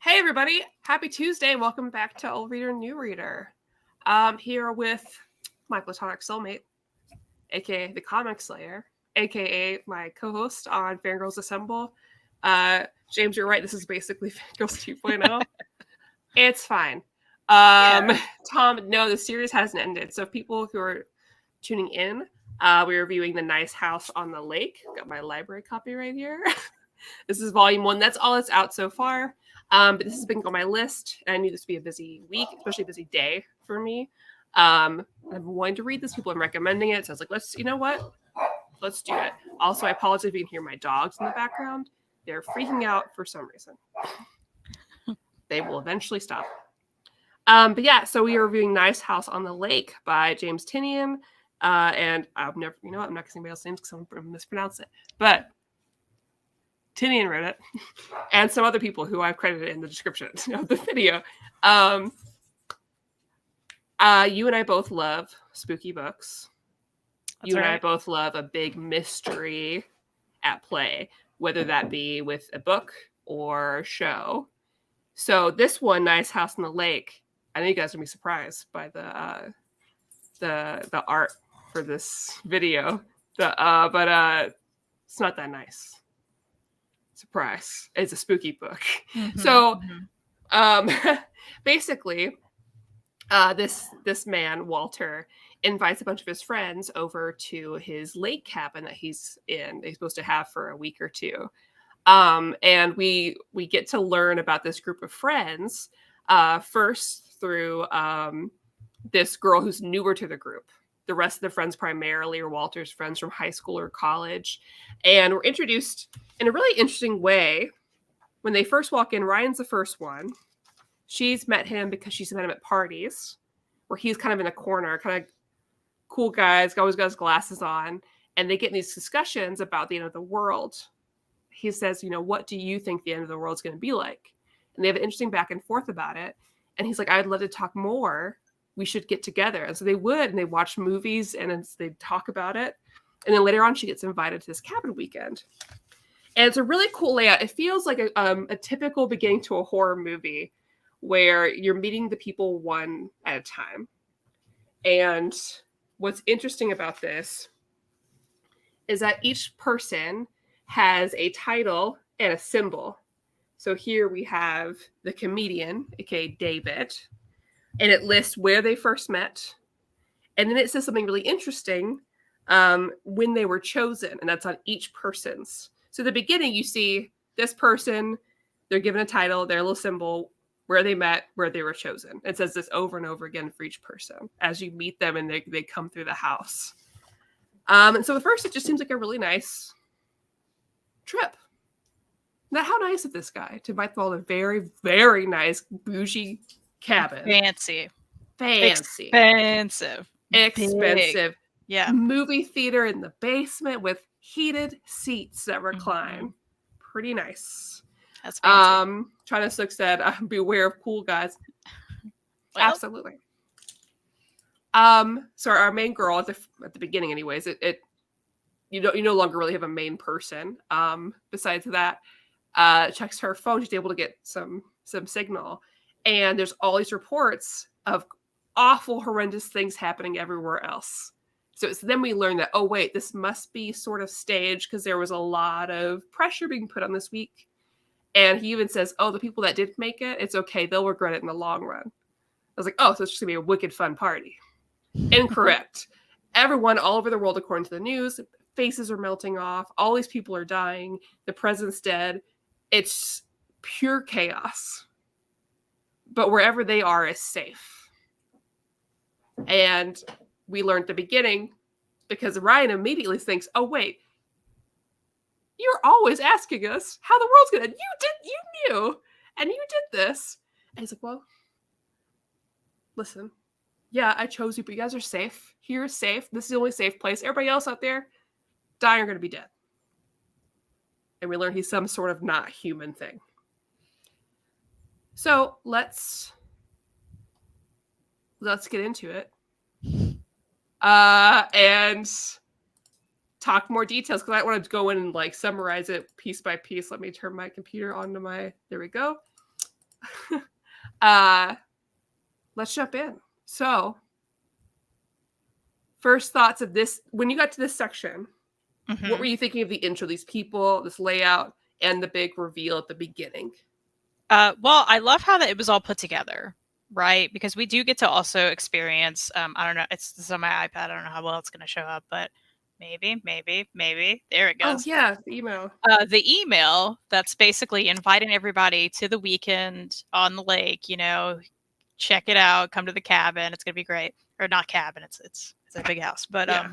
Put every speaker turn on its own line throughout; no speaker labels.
Hey everybody, happy Tuesday. Welcome back to Old Reader, New Reader. Here with my platonic soulmate, aka the Comic Slayer, aka my co-host on Fangirls Assemble. James, you're right, this is basically Fangirls 2.0. It's fine. Tom, no, the series hasn't ended. So people who are tuning in, we're reviewing The Nice House on the Lake. Got my library copy right here. This is volume 1. That's all that's out so far. But this has been on my list, and I knew this would be a busy week, especially a busy day for me. I've been wanting to read this. People are recommending it, so I was like, let's do it. Also, I apologize if you can hear my dogs in the background. They're freaking out for some reason. They will eventually stop. But yeah, so we are reviewing Nice House on the Lake by James Tynion. And I'm not going to say anybody else's names because I'm going to mispronounce it. But Tynion wrote it, and some other people who I've credited in the description of the video. You and I both love spooky books. That's right. And I both love a big mystery at play, whether that be with a book or a show. So this one, Nice House on the Lake, I know you guys are going to be surprised by the art for this video. But it's not that nice. Surprise. It's a spooky book. Mm-hmm, so basically, this man, Walter, invites a bunch of his friends over to his lake cabin that he's supposed to have for a week or two. And we get to learn about this group of friends first through this girl who's newer to the group. The rest of the friends primarily are Walter's friends from high school or college. And we're introduced in a really interesting way. When they first walk in, Ryan's the first one. She's met him because she's met him at parties where he's kind of in a corner, kind of cool guys, always got his glasses on. And they get in these discussions about the end of the world. He says, what do you think the end of the world is going to be like? And they have an interesting back and forth about it. And he's like, I'd love to talk more. We should get together. And so they would, and they watch movies and they'd talk about it. And then later on, she gets invited to this cabin weekend. And it's a really cool layout. It feels like a typical beginning to a horror movie where you're meeting the people one at a time. And what's interesting about this is that each person has a title and a symbol. So here we have the comedian, aka David, and it lists where they first met. And then it says something really interesting when they were chosen, and that's on each person's. So at the beginning, you see this person, they're given a title, their little symbol, where they met, where they were chosen. It says this over and over again for each person as you meet them and they come through the house. And so at first, it just seems like a really nice trip. Now, how nice of this guy to invite them all to a very, very nice, bougie cabin.
Fancy.
Expensive.
Big. Yeah.
Movie theater in the basement with heated seats that recline. Mm-hmm. Pretty nice.
That's fancy.
China Sook said, beware of cool guys. Well. Absolutely. So our main girl at the beginning, anyways, you no longer really have a main person. Besides that, checks her phone. She's able to get some signal. And there's all these reports of awful, horrendous things happening everywhere else. So then we learn that, oh, wait, this must be sort of staged because there was a lot of pressure being put on this week. And he even says, oh, the people that did make it, it's okay. They'll regret it in the long run. I was like, oh, so it's just going to be a wicked fun party. Incorrect. Everyone all over the world, according to the news, faces are melting off. All these people are dying. The president's dead. It's pure chaos. But wherever they are is safe. And we learned at the beginning, because Ryan immediately thinks, oh, wait, you're always asking us how the world's going to, you knew, and you did this. And he's like, well, listen, yeah, I chose you, but you guys are safe. Here is safe. This is the only safe place. Everybody else out there, dying, are going to be dead. And we learn he's some sort of not human thing. So let's get into it and talk more details, because I want to go in and summarize it piece by piece. Let me turn my computer onto there we go. Let's jump in. So, first thoughts of this, when you got to this section, what were you thinking of the intro, these people, this layout, and the big reveal at the beginning?
Well, I love how that it was all put together, right? Because we do get to also experience, I don't know, this is on my iPad, I don't know how well it's going to show up, but maybe, there it goes.
Oh, yeah, the email.
The email that's basically inviting everybody to the weekend on the lake, you know, check it out, come to the cabin, it's going to be great. Or not cabin, it's a big house, but
Yeah.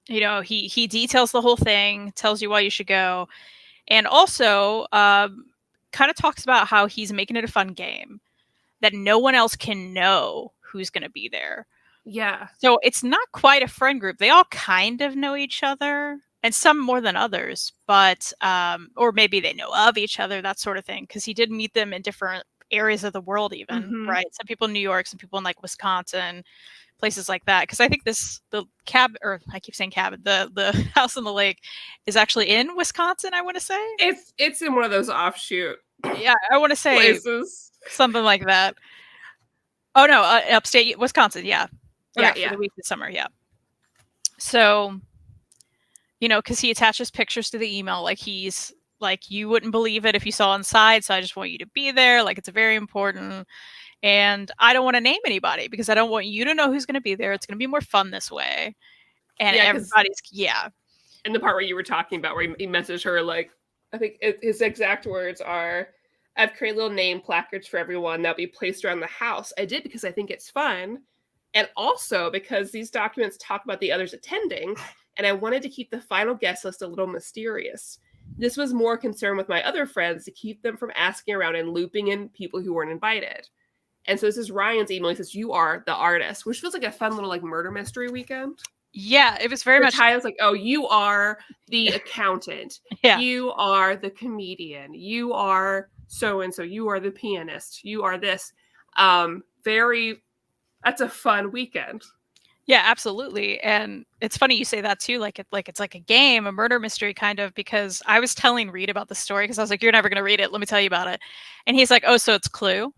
you know, he details the whole thing, tells you why you should go, and also kind of talks about how he's making it a fun game that no one else can know who's going to be there.
Yeah.
So it's not quite a friend group. They all kind of know each other, and some more than others, but or maybe they know of each other, that sort of thing, because he did meet them in different areas of the world even, right? Some people in New York, some people in like Wisconsin, places like that. Because I think the house on the lake is actually in Wisconsin, I want to say.
It's in one of those offshoot
Yeah, I want to say
places.
something like that. Oh no, upstate Wisconsin, yeah. Yeah,
Okay,
for the week this summer, yeah. So, you know, because he attaches pictures to the email, like he's like, you wouldn't believe it if you saw inside, so I just want you to be there, like it's very important. And I don't want to name anybody because I don't want you to know who's going to be there. It's going to be more fun this way. And
Yeah,
everybody's,
and the part where you were talking about where he messaged her, like, I think his exact words are, I've created little name placards for everyone that'll be placed around the house. I did because I think it's fun. And also because these documents talk about the others attending, and I wanted to keep the final guest list a little mysterious. This was more concerned with my other friends to keep them from asking around and looping in people who weren't invited. And so this is Ryan's email. He says, you are the artist, which feels like a fun little like murder mystery weekend.
Yeah, it was very much.
Tyler's like, oh, you are the accountant.
Yeah.
You are the comedian. You are so-and-so. You are the pianist. You are this. That's a fun weekend.
Yeah, absolutely. And it's funny you say that too, like it's like a game, a murder mystery kind of, because I was telling Reed about the story because I was like, you're never going to read it. Let me tell you about it. And he's like, oh, so it's Clue.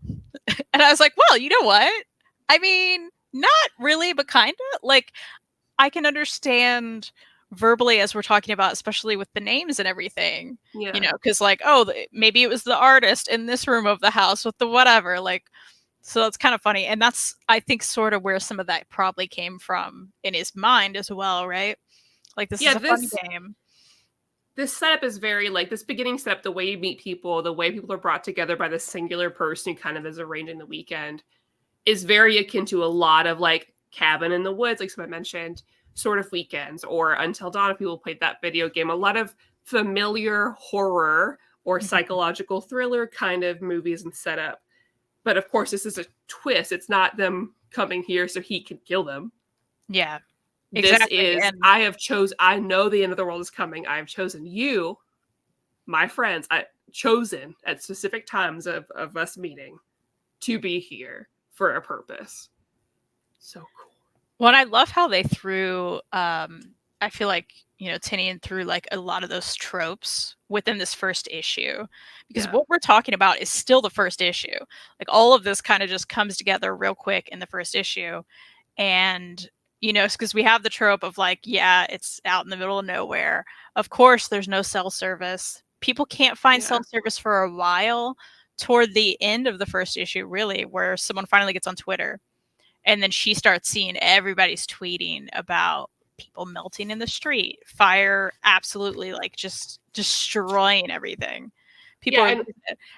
And I was like, well, you know what? I mean, not really, but kind of. Like, I can understand verbally as we're talking about, especially with the names and everything, you know, because like, oh, maybe it was the artist in this room of the house with the whatever, like, so it's kind of funny. And that's, I think, sort of where some of that probably came from in his mind as well, right? Like, this is a fun game.
This setup is very, like, this beginning setup, the way you meet people, the way people are brought together by the singular person who kind of is arranging the weekend, is very akin to a lot of, like, Cabin in the Woods, like someone mentioned, sort of weekends, or Until Dawn, if people played that video game. A lot of familiar horror or psychological thriller kind of movies and setup. But of course, this is a twist. It's not them coming here so he can kill them.
Yeah, exactly.
This is, I know the end of the world is coming. I have chosen you, my friends, chosen at specific times of us meeting to be here for a purpose. So cool.
Well, I love how they threw, I feel like, you know, Tinian threw like a lot of those tropes within this first issue, because what we're talking about is still the first issue. Like, all of this kind of just comes together real quick in the first issue. And, you know, because we have the trope of like, yeah, it's out in the middle of nowhere. Of course, there's no cell service. People can't find cell service for a while, toward the end of the first issue, really, where someone finally gets on Twitter. And then she starts seeing everybody's tweeting about people melting in the street, fire absolutely like just destroying everything.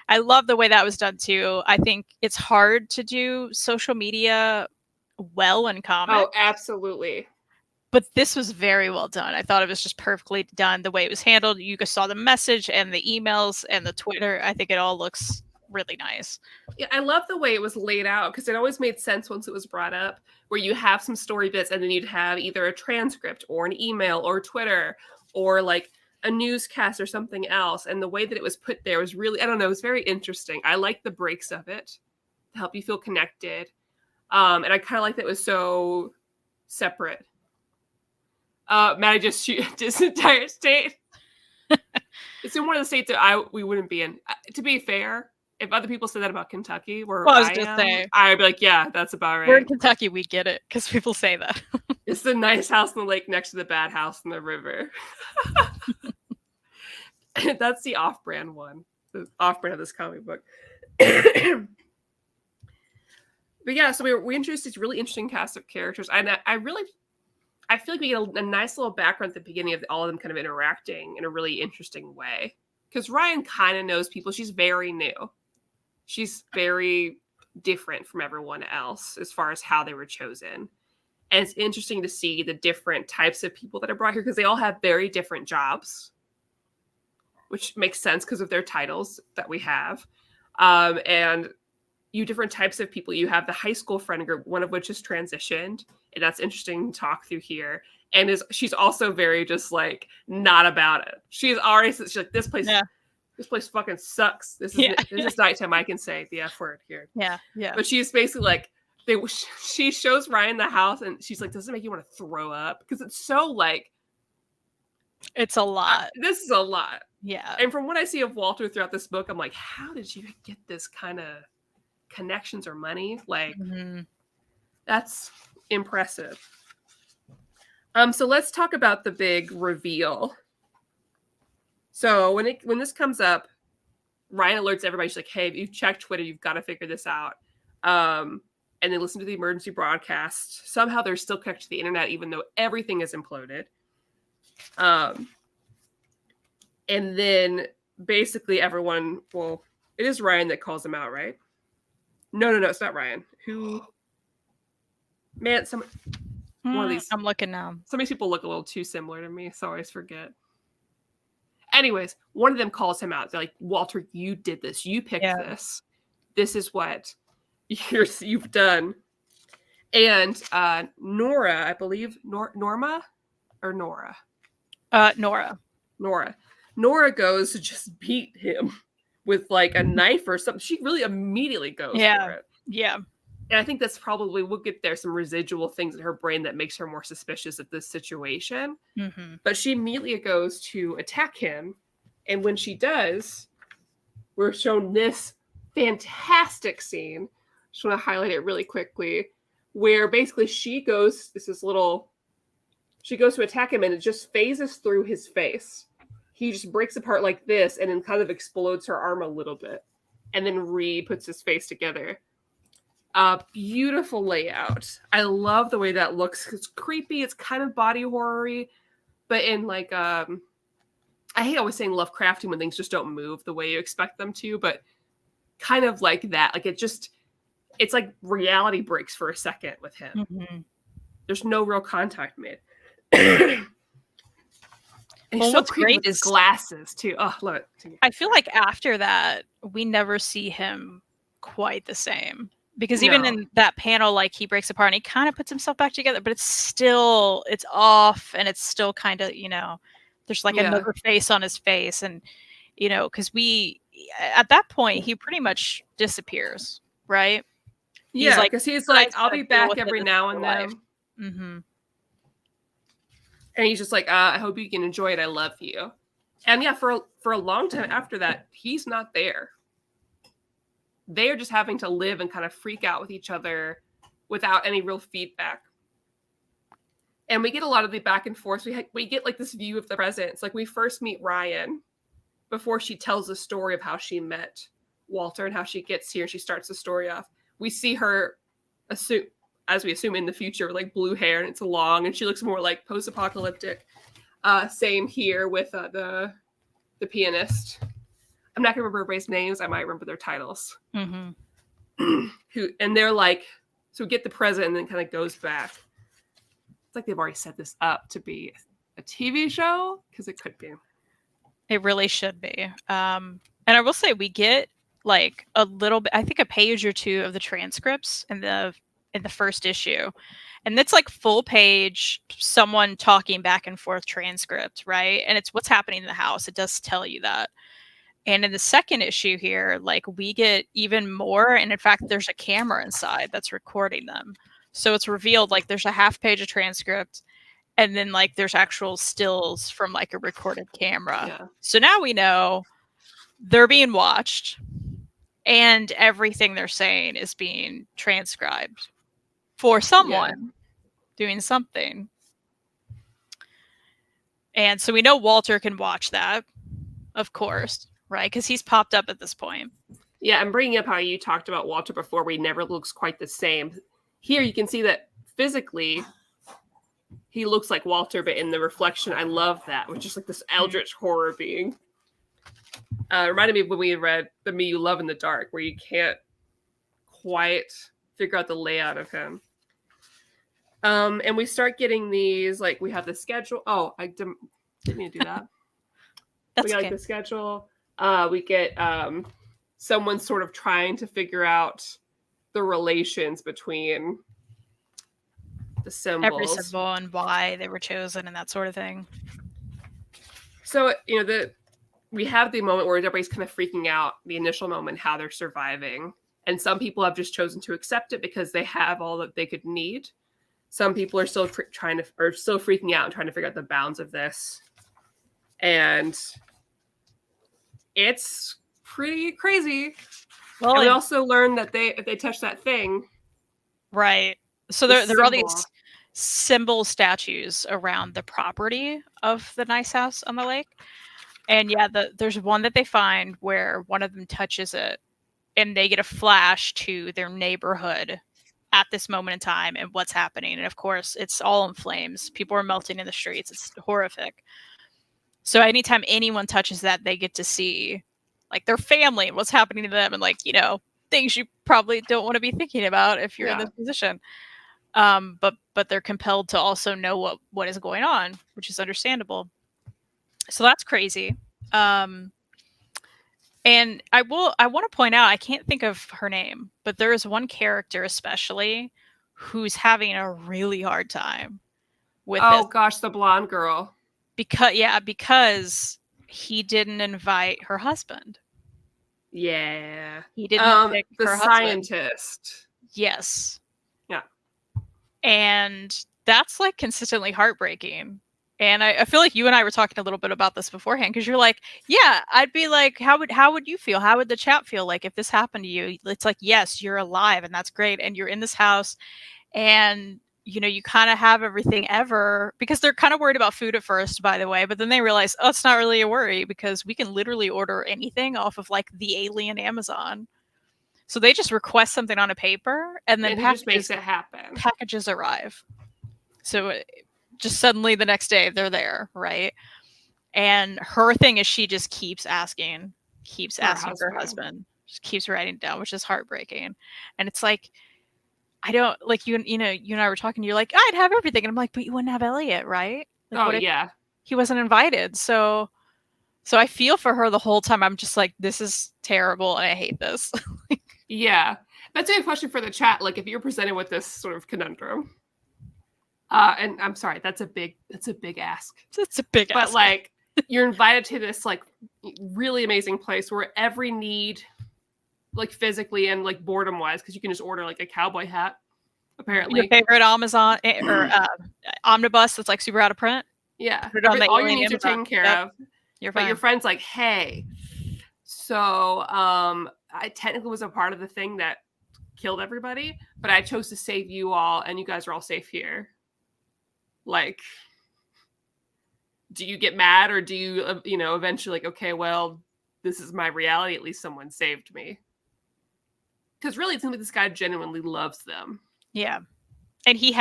I love the way that was done too. I think it's hard to do social media well in comics.
Oh, absolutely.
But this was very well done. I thought it was just perfectly done. The way it was handled, you just saw the message and the emails and the Twitter. I think it all looks really nice.
Yeah, I love the way it was laid out, because it always made sense once it was brought up, where you have some story bits and then you'd have either a transcript or an email or Twitter or like a newscast or something else. And the way that it was put there was really, I don't know, it was very interesting. I like the breaks of it to help you feel connected. And I kind of like that it was so separate. Maddie just this entire state. It's in one of the states that we wouldn't be in. To be fair, if other people say that about Kentucky, where
Well, I was
I
just
am,
saying,
I'd be like, yeah, that's about
we're in
right.
Kentucky, we get it because people say that.
It's the nice house on the lake next to the bad house on the river. That's the off-brand one, the off-brand of this comic book. But yeah, so we introduced this really interesting cast of characters, and I feel like we get a nice little background at the beginning of all of them kind of interacting in a really interesting way. Because Ryan kind of knows people. She's very new. She's very different from everyone else as far as how they were chosen. And it's interesting to see the different types of people that are brought here because they all have very different jobs, which makes sense because of their titles that we have. And you different types of people. You have the high school friend group, one of which is transitioned, and that's interesting to talk through here. And she's also very just like not about it. She's like this place fucking sucks. This is nighttime. I can say the F word here.
Yeah.
But she's basically like she shows Ryan the house, and she's like, does it make you want to throw up? Because it's so like
it's a lot.
This is a lot.
Yeah.
And from what I see of Walter throughout this book, I'm like, how did you get this kind of connections or money? Like, that's impressive. So let's talk about the big reveal. So when this comes up, Ryan alerts everybody. She's like, hey, if you've checked Twitter, you've got to figure this out. And they listen to the emergency broadcast. Somehow they're still connected to the internet, even though everything is imploded. And then basically everyone, well, it is Ryan that calls him out, right? No, it's not Ryan. Who? Man, one of these.
I'm looking now.
Some of these people look a little too similar to me, so I always forget. Anyways, one of them calls him out. They're like, Walter, you did this. You picked this. This is what you've done. And Nora, I believe, Norma or Nora? Nora goes to just beat him with like a knife or something. She really immediately goes for it.
Yeah.
And I think that's probably, we'll get there, some residual things in her brain that makes her more suspicious of this situation. But she immediately goes to attack him. And when she does, we're shown this fantastic scene. Just want to highlight it really quickly, where basically she goes to attack him, and it just phases through his face. He just breaks apart like this and then kind of explodes her arm a little bit and then puts his face together. Beautiful layout. I love the way that looks. It's creepy. It's kind of body horror-y, but in like, I hate always saying Lovecraftian when things just don't move the way you expect them to, but kind of like that. Like it's like reality breaks for a second with him. There's no real contact made. And well, what's great is glasses too. Oh, love it.
I feel like after that, we never see him quite the same. Because even in that panel, like he breaks apart and he kind of puts himself back together, but it's off, and it's still kind of, there's like another face on his face. And, because at that point, he pretty much disappears, right?
Yeah, because he's like, I'll be back every now and then. And he's just like, I hope you can enjoy it. I love you. And yeah, for a long time after that, he's not there. They are just having to live and kind of freak out with each other without any real feedback. And we get a lot of the back and forth. We get like this view of the present. It's like we first meet Ryan before she tells the story of how she met Walter and how she gets here. She starts the story off. We see her as we assume in the future, like blue hair, and it's long, and she looks more like post-apocalyptic. Same here with the pianist. I'm not gonna remember everybody's names. I might remember their titles. And they're like, so we get the present, and then kind of goes back. It's like they've already set this up to be a TV show, because it could be.
It really should be. And I will say we get like a little bit, I think a page or two of the transcripts in the first issue, and it's like full page, someone talking back and forth transcript, right? And it's what's happening in the house. It does tell you that. And in the second issue here, like we get even more, and in fact there's a camera inside that's recording them. So it's revealed like there's a half page of transcript, and then like there's actual stills from like a recorded camera. So now we know they're being watched, and everything they're saying is being transcribed for
Yeah.
someone doing something. And so we know Walter can watch that, of course, right? Because he's popped up at this point.
Yeah, I'm bringing up how you talked about Walter before, where he never looks quite the same. Here you can see that physically he looks like Walter, but in the reflection, I love that, which is like this eldritch horror being. Reminded me of when we read The Me You Love in the Dark, where you can't quite figure out the layout of him. And we start getting these, like, we have the schedule. Oh, I didn't mean to do that.
That's
we got
okay.
like the schedule. We get someone sort of trying to figure out the relations between the symbols.
Every symbol and why they were chosen and that sort of thing.
So, we have the moment where everybody's kind of freaking out, the initial moment, how they're surviving. And some people have just chosen to accept it because they have all that they could need. Some people are still still freaking out and trying to figure out the bounds of this. And it's pretty crazy. Well, and we also learned that if they touch that thing.
Right. So there are all these symbol statues around the property of the nice house on the lake. And yeah, there's one that they find where one of them touches it and they get a flash to their neighborhood at this moment in time and what's happening. And of course, it's all in flames. People are melting in the streets. It's horrific. So anytime anyone touches that, they get to see like their family and what's happening to them and like, things you probably don't want to be thinking about if you're in this position. But they're compelled to also know what is going on, which is understandable. So that's crazy. And I want to point out, I can't think of her name, but there is one character especially who's having a really hard time with this.
Oh gosh, the blonde girl.
Because he didn't invite her husband.
Yeah.
He didn't pick
the
her
scientist.
Husband. Yes.
Yeah.
And that's like consistently heartbreaking. And I feel like you and I were talking a little bit about this beforehand because you're like, yeah, I'd be like, how would you feel? How would the chat feel like if this happened to you? It's like, yes, you're alive and that's great. And you're in this house and, you kind of have everything ever because they're kind of worried about food at first, by the way. But then they realize, oh, it's not really a worry because we can literally order anything off of like the alien Amazon. So they just request something on a paper and then
just makes it happen.
Packages arrive. So just suddenly the next day they're there, right? And her thing is she just keeps asking her husband. Just keeps writing down, which is heartbreaking. And it's like, I don't like you and I were talking, you're like, I'd have everything. And I'm like, but you wouldn't have Elliot, right? Like,
what if
he wasn't invited? So I feel for her the whole time. I'm just like, this is terrible and I hate this.
Yeah. That's a question for the chat. Like if you're presented with this sort of conundrum. And I'm sorry, that's a big ask.
It's a big ask.
But like you're invited to this like really amazing place where every need, like physically and like boredom wise, because you can just order like a cowboy hat. Apparently,
your favorite Amazon or omnibus that's like super out of print.
Yeah, all your needs are taken care of. But your friend's like, hey, so I technically was a part of the thing that killed everybody, but I chose to save you all, and you guys are all safe here. Like, do you get mad or do you, eventually like, okay, well, this is my reality. At least someone saved me. Because really, it seems like this guy genuinely loves them.
Yeah. And he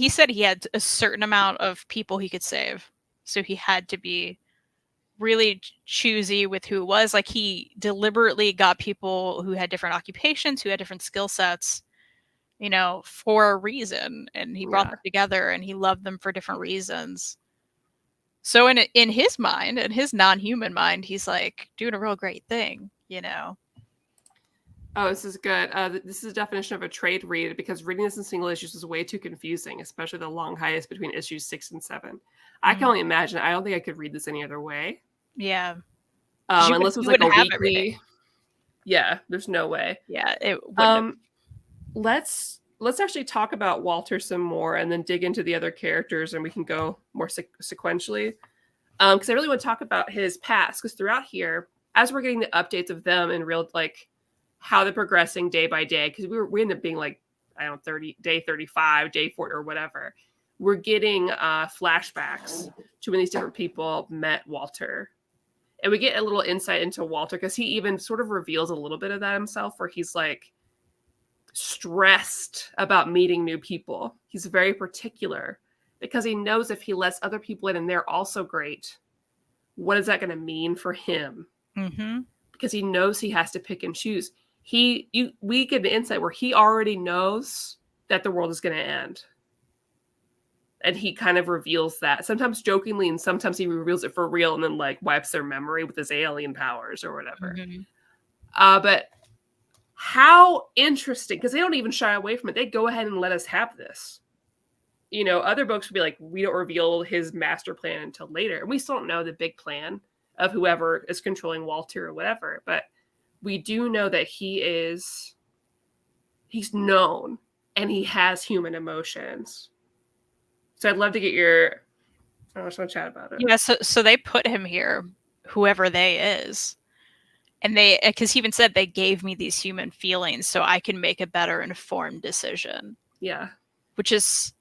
said he had a certain amount of people he could save. So he had to be really choosy with who it was. Like he deliberately got people who had different occupations, who had different skill sets, for a reason. And he brought them together and he loved them for different reasons. So in his mind, in his non-human mind, he's like doing a real great thing,
Oh, this is good. This is a definition of a trade read because reading this in single issues is way too confusing, especially the long hiatus between issues 6 and 7. Mm-hmm. I can only imagine. I don't think I could read this any other way.
Yeah.
Unless it was like a weekly. Everything. Yeah, there's no way.
Yeah, it wouldn't.
Let's actually talk about Walter some more and then dig into the other characters and we can go more sequentially. Because I really want to talk about his past because throughout here, as we're getting the updates of them in real, like, how they're progressing day by day, because we end up being like, I don't know, day 35, day 40, or whatever. We're getting flashbacks to when these different people met Walter. And we get a little insight into Walter, because he even sort of reveals a little bit of that himself, where he's like stressed about meeting new people. He's very particular because he knows if he lets other people in and they're also great, what is that going to mean for him?
Mm-hmm.
Because he knows he has to pick and choose. We get the insight where he already knows that the world is going to end. And he kind of reveals that, sometimes jokingly, and sometimes he reveals it for real and then like wipes their memory with his alien powers or whatever.
Mm-hmm.
But how interesting, because they don't even shy away from it. They go ahead and let us have this. You know, other books would be like, we don't reveal his master plan until later. And we still don't know the big plan of whoever is controlling Walter or whatever. But we do know that he's known and he has human emotions. So I'd love to get I just want to chat about it.
Yeah, so they put him here, whoever they is. And because he even said they gave me these human feelings so I can make a better informed decision.
Yeah.
Which is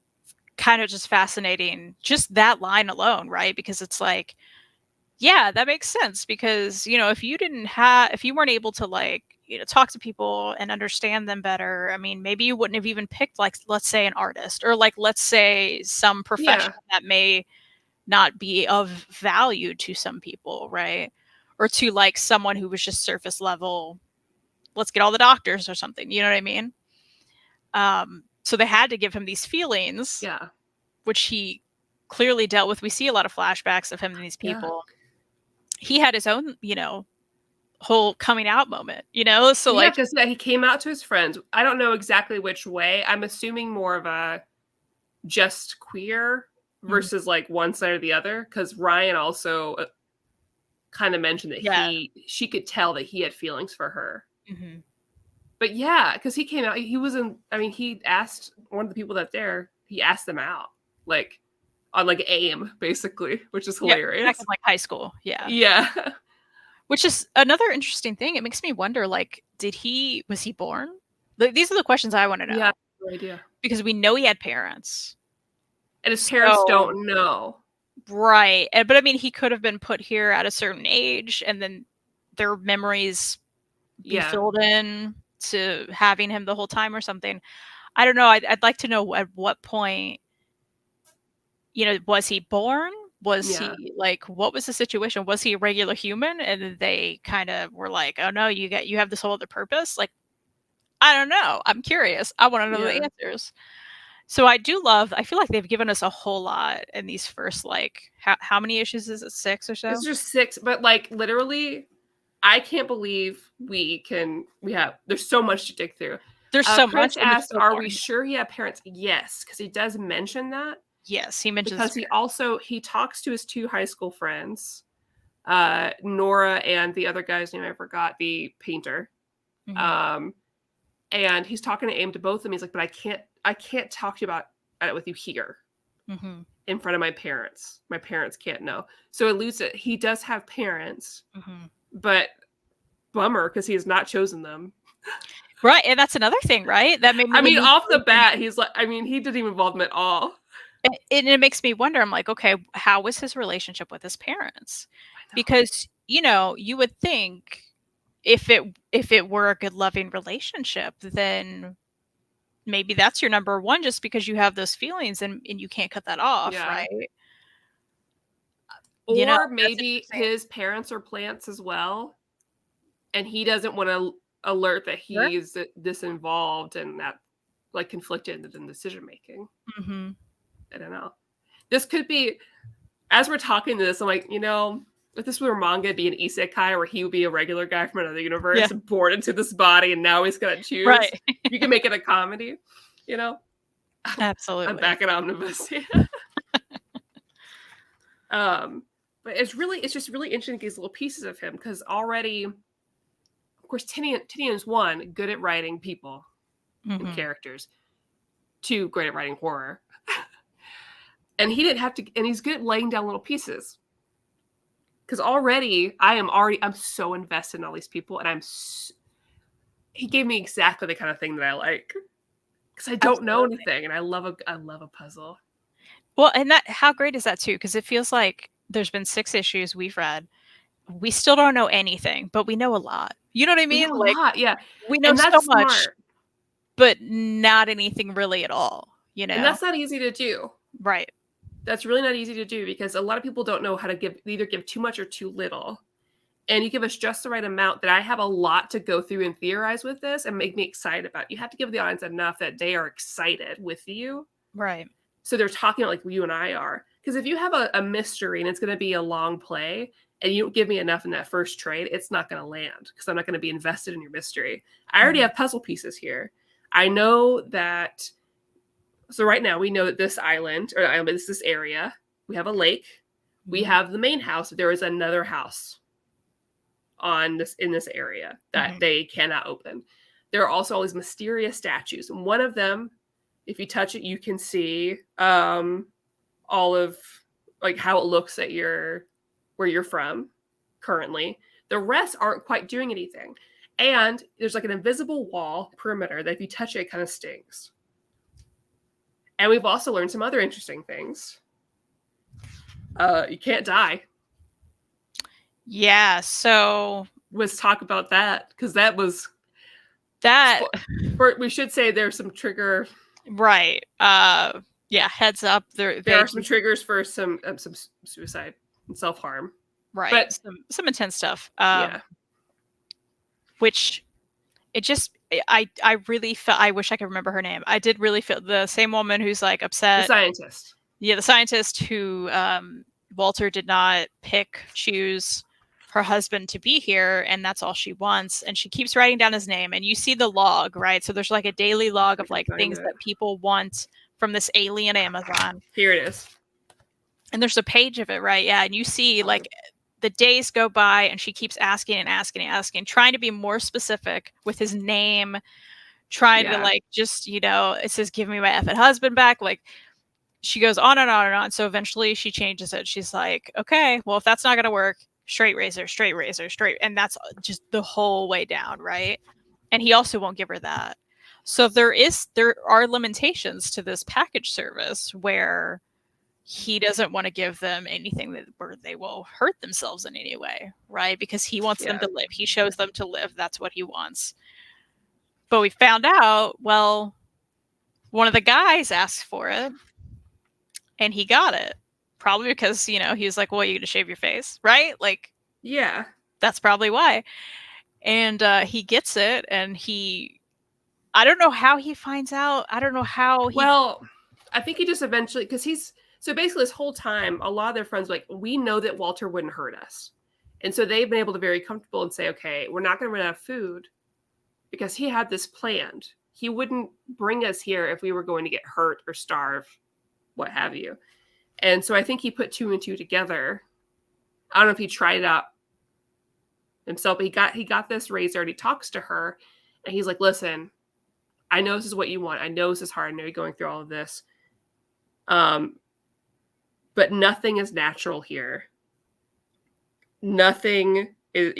kind of just fascinating. Just that line alone, right? Because it's like, yeah, that makes sense. Because, if you weren't able to like, talk to people and understand them better, I mean, maybe you wouldn't have even picked, like, let's say an artist, or like, let's say some profession that may not be of value to some people, right? Or to like someone who was just surface level, let's get all the doctors or something, you know what I mean? So they had to give him these feelings, which he clearly dealt with. We see a lot of flashbacks of him and these people. He had his own, whole coming out moment, so like,
because he came out to his friends. I don't know exactly which way. I'm assuming more of a just queer versus like one side or the other, because Ryan also kind of mentioned that she could tell that he had feelings for her.
Mm-hmm.
But yeah, because he came out, he asked one of the people he asked them out, like on like AIM basically, which is hilarious.
Back in like high school.
Yeah.
Which is another interesting thing. It makes me wonder, like, was he born? These are the questions I want to know.
Yeah, no idea.
Because we know he had parents.
And his parents don't know.
Right. But I mean, he could have been put here at a certain age and then their memories be filled in to having him the whole time or something. I don't know. I'd like to know at what point, was he born? Was he like, what was the situation? Was he a regular human? And they kind of were like, oh no, you have this whole other purpose. Like, I don't know. I'm curious. I want to know the answers. So I feel like they've given us a whole lot in these first, like, how many issues is it? 6 or so?
It's just 6, but like literally, I can't believe there's so much to dig through.
There's so much.
Asked, are we sure he had parents? Yes, because he does mention that.
Yes, he mentions
because he talks to his 2 high school friends, Nora and the other guy's name I forgot, the painter. Mm-hmm. And he's talking to AIM to both of them. He's like, but I can't talk to you about it with you here in front of my parents. My parents can't know. So it alludes that he does have parents, but bummer because he has not chosen them.
Right, and that's another thing, right? That made me.
Off the bat, he's like, he didn't even involve them at all.
And it makes me wonder. I'm like, okay, how was his relationship with his parents? Because you would think if it were a good loving relationship, then maybe that's your number one, just because you have those feelings and you can't cut that off, right?
Or maybe his parents are plants as well, and he doesn't want to alert that he's this involved and that like conflicted in decision making. I don't know. This could be, as we're talking to this, I'm like, if this were manga, it'd be an isekai where he would be a regular guy from another universe born into this body, and now he's gonna choose.
Right.
You can make it a comedy,
Absolutely.
I'm back at Omnibus. But it's just really interesting, these little pieces of him, because already, of course, Tinian is 1, good at writing people and characters, 2, great at writing horror. And he didn't have to, and he's good at laying down little pieces. Because I'm so invested in all these people, and he gave me exactly the kind of thing that I like. Because I don't know
Absolutely.
anything, and I love a puzzle.
Well, and that how great is that too? Because it feels like there's been 6 issues we've read. We still don't know anything, but we know a lot. You know what I
We
mean?
know a
Like,
lot, yeah,
we know
and
so
that's
much,
smart,
but not anything really at all, you
and
know?
that's not easy to do.
Right.
That's really not easy to do because a lot of people don't know how to either give too much or too little. And you give us just the right amount that I have a lot to go through and theorize with this and make me excited about. You have to give the audience enough that they are excited with you.
Right.
So they're talking like you and I are. Because if you have a mystery and it's going to be a long play and you don't give me enough in that first trade, it's not going to land because I'm not going to be invested in your mystery. I already have puzzle pieces here. I know that. So right now we know that this island or this area, we have a lake. We have the main house. There is another house in this area that they cannot open. There are also all these mysterious statues. And one of them, if you touch it, you can see all of like how it looks at where you're from currently. The rest aren't quite doing anything. And there's like an invisible wall perimeter that if you touch it, it kind of stings. And we've also learned some other interesting things. You can't die.
Yeah, so
Let's talk about that because that was
that
we should say there's some trigger.
right. Yeah, heads up.
There
They
are some triggers for some suicide and self harm.
right.
But
Some intense stuff.
yeah,
Which it just I really felt I wish I could remember her name. I did really feel the same woman who's like
the
upset.
scientist.
Yeah, the scientist who Walter did not choose her husband to be here, and that's all she wants. And she keeps writing down his name, and you see the log, right? So there's like a daily log of like things that people want from this alien Amazon.
Here it is.
And there's a page of it, right? Yeah, and you see like the days go by, and she keeps asking and asking and asking, trying to be more specific with his name, trying to like just it says, "Give me my effing husband back," like. She goes on and on and on. So eventually she changes it. She's like, okay, well, if that's not going to work, straight razor, straight razor, straight. And that's just the whole way down, right? And he also won't give her that. So there are limitations to this package service where he doesn't want to give them anything where they will hurt themselves in any way, right? Because he wants them to live. He shows them to live. That's what he wants. But we found out, well, one of the guys asked for it. And he got it. Probably because, he was like, well, you going to shave your face, right? Like,
yeah.
That's probably why. And he gets it, and I don't know how he finds out. I don't know how he...
Well, I think he just eventually, because so basically this whole time, a lot of their friends were like, we know that Walter wouldn't hurt us. And so they've been able to be very comfortable and say, okay, we're not going to run out of food because he had this planned. He wouldn't bring us here if we were going to get hurt or starve, what have you. And so I think he put 2 and 2 together. I don't know if he tried it out himself, but he got this razor and he talks to her and he's like, listen, I know this is what you want. I know this is hard. I know you're going through all of this. But nothing is natural here. Nothing is,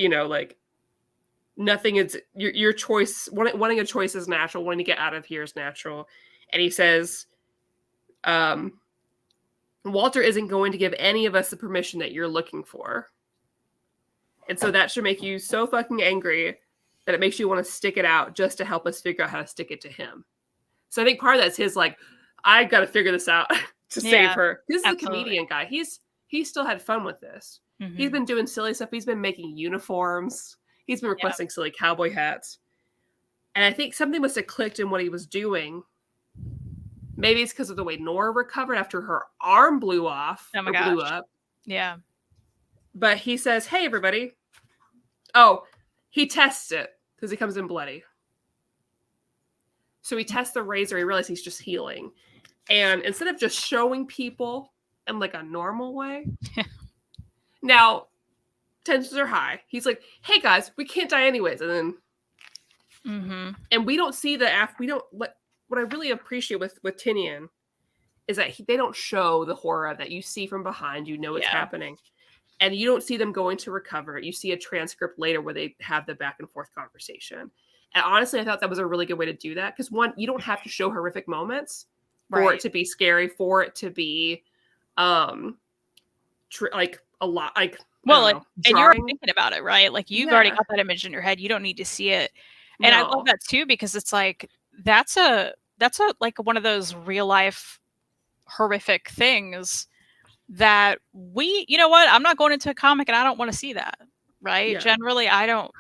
nothing is your choice. Wanting a choice is natural. Wanting to get out of here is natural. And he says, Walter isn't going to give any of us the permission that you're looking for. And so that should make you so fucking angry that it makes you want to stick it out just to help us figure out how to stick it to him. So I think part of that's his like, I got to figure this out to save her. This is a comedian guy. He still had fun with this. Mm-hmm. He's been doing silly stuff. He's been making uniforms. He's been requesting silly cowboy hats. And I think something must have clicked in what he was doing. Maybe it's because of the way Nora recovered after her arm blew off.
Oh my gosh.
Blew up.
Yeah.
But he says, hey, everybody. Oh, he tests it because he comes in bloody. So he tests the razor. He realizes he's just healing. And instead of just showing people in like a normal way, now tensions are high. He's like, hey, guys, we can't die anyways. And then, and we don't see what I really appreciate with Tinian is that they don't show the horror that you see from behind. You know it's happening. And you don't see them going to recover. You see a transcript later where they have the back and forth conversation. And honestly, I thought that was a really good way to do that because one, you don't have to show horrific moments for it to be scary, for it to be like a lot, like
well,
I don't know,
and you're
jarring.
thinking about it, right? Like you've already
Yeah.
got that image in your head. You don't need to see it. And I love
No.
that too because it's like that's a like one of those real life horrific things that we, you know what? I'm not going into a comic and I don't want to see that, right?
Yeah.
Generally, I don't,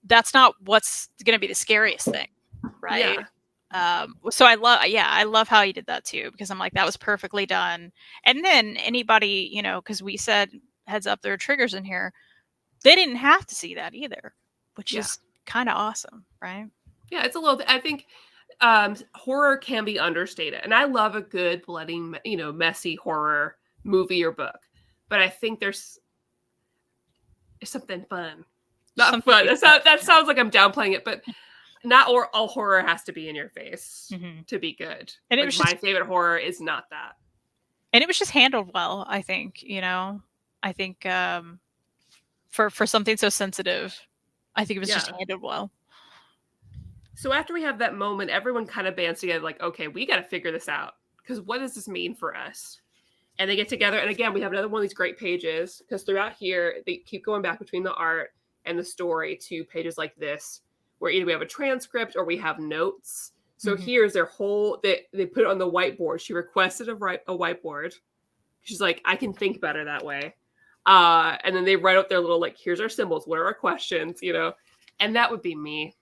that's not what's going to be the scariest thing, right?
Yeah.
So I love how you did that too because I'm like that was perfectly done. And then anybody, because we said heads up, there are triggers in here. They didn't have to see that either, which is kind of awesome, right?
Yeah, it's a little. I think horror can be understated, and I love a good bloody, messy horror movie or book. But I think there's something fun, not
Something
fun. That sounds like I'm downplaying it, but not all horror has to be in your face to be good.
And it
Like
was
my favorite horror is not that.
And it was just handled well, I think, I think for something so sensitive, I think it was just handled well.
So after we have that moment, everyone kind of bands together like, okay, we got to figure this out because what does this mean for us? And they get together, and again, we have another one of these great pages because throughout here they keep going back between the art and the story to pages like this, where either we have a transcript or we have notes. So here's their whole. They put it on the whiteboard. She requested a whiteboard. She's like, I can think better that way. And then they write out their little like, here's our symbols. What are our questions? And that would be me.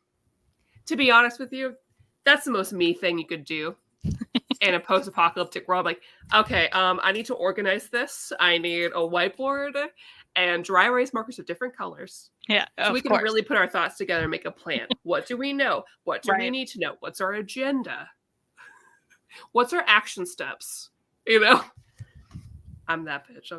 To be honest with you, that's the most me thing you could do in a post-apocalyptic world. Like, okay, I need to organize this. I need a whiteboard and dry erase markers of different colors.
Yeah,
so we can really put our thoughts together and make a plan. What do we know? What do we need to know? What's our agenda? What's our action steps? I'm that bitch.